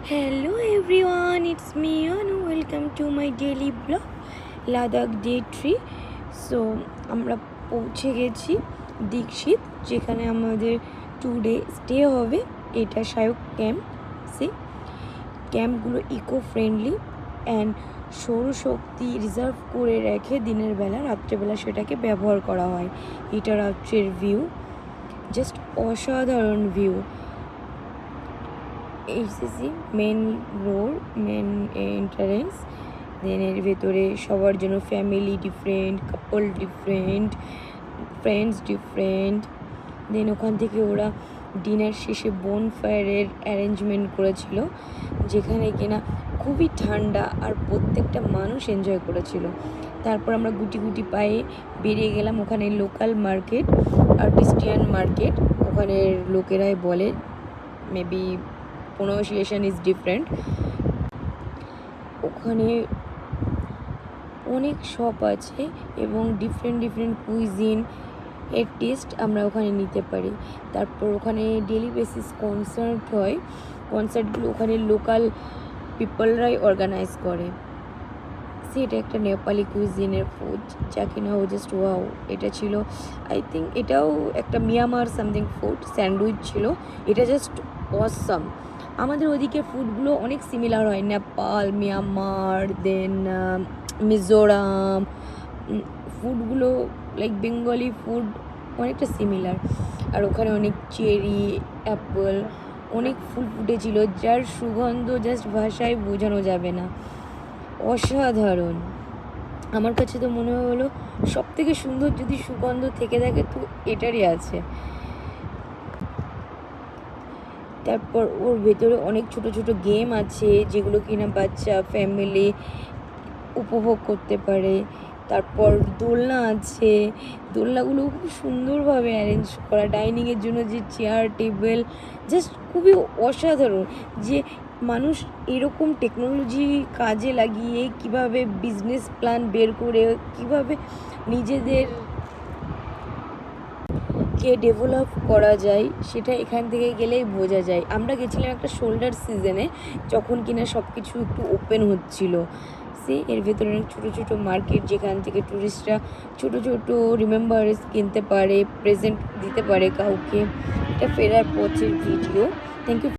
Hello everyone, it's me Anu. Welcome to my daily blog Ladakh day 3। So আমরা পৌঁছে গেছি দীক্ষিত, যেখানে আমাদের 2 ডে স্টে হবে। এটা শায়ক ক্যাম্প। ক্যাম্পগুলো ইকো ফ্রেন্ডলি অ্যান্ড সৌরশক্তি রিজার্ভ করে রেখে দিনের বেলা, রাত্রেবেলা সেটাকে ব্যবহার করা হয়। এটা রাত্রের ভিউ, জাস্ট অসাধারণ view. HCC main road, main entrance. Then এর ভেতরে সবার জন্য family different, couple different, friends different. Then ওখান থেকে ওরা ডিনার শেষে বনফায়ারের অ্যারেঞ্জমেন্ট করেছিল, যেখানে কিনা খুবই ঠান্ডা আর প্রত্যেকটা মানুষ এনজয় করেছিল। তারপর আমরা গুটি গুটি পায়ে বেরিয়ে গেলাম। ওখানে লোকাল মার্কেট, আর্টিস্টিয়ান মার্কেট, ওখানের লোকেরাই বলে, মেবি প্রোনাউন্সিয়েশন ইজ ডিফারেন্ট। ওখানে অনেক শপ আছে এবং ডিফারেন্ট কুইজিন এর টেস্ট আমরা ওখানে নিতে পারি। তারপর ওখানে ডেলি বেসিস কনসার্ট হয়। কনসার্টগুলো ওখানে লোকাল পিপলরাই অর্গানাইজ করে। এটা একটা নেপালি কুইজিনের ফুড, যা কিনা ও জাস্ট ওয়াও। এটা ছিল, আই থিঙ্ক এটাও একটা মিয়ানমার সামথিং ফুড, স্যান্ডউইচ ছিল। এটা জাস্ট অসাম। আমাদের ওদিকে ফুডগুলো অনেক সিমিলার হয়, নেপাল, মিয়ানমার, দেন মিজোরাম। ফুডগুলো লাইক বেঙ্গলি ফুড অনেকটা সিমিলার। আর ওখানে অনেক চেরি, অ্যাপল, অনেক ফুল ফুটেছিল, যার সুগন্ধ জাস্ট ভাষায় বোঝানো যাবে না। অসাধারণ। আমার কাছে তো মনে হলো সব থেকে সুন্দর যদি সুগন্ধ থেকে থাকে তো এটারই আছে। তারপর ওর ভেতরে অনেক ছোট ছোট গেম আছে, যেগুলো কিনা বাচ্চা ফ্যামিলি উপভোগ করতে পারে। তারপর দোলনা আছে, দোলনাগুলো খুব সুন্দরভাবে অ্যারেঞ্জ করা। ডাইনিংয়ের জন্য যে চেয়ার টেবিল, জাস্ট খুবই অসাধারণ। যে মানুষ এরকম টেকনোলজি কাজে লাগিয়ে কিভাবে বিজনেস প্ল্যান বের করে কিভাবে নিজেদেরকে ডেভেলপ করা যায়, সেটা এখান থেকে গেলেই বোঝা যায়। আমরা গেছিলাম একটা শোল্ডার সিজনে, যখন কিনা সব কিছু একটু ওপেন হচ্ছিল। এর ভেতরে অনেক ছোটো ছোটো মার্কেট, যেখান থেকে টুরিস্টরা ছোটো ছোটো রিমেম্বার্স কিনতে পারে, প্রেজেন্ট দিতে পারে কাউকে। এটা ফেরার পথের ভিডিও। Thank you.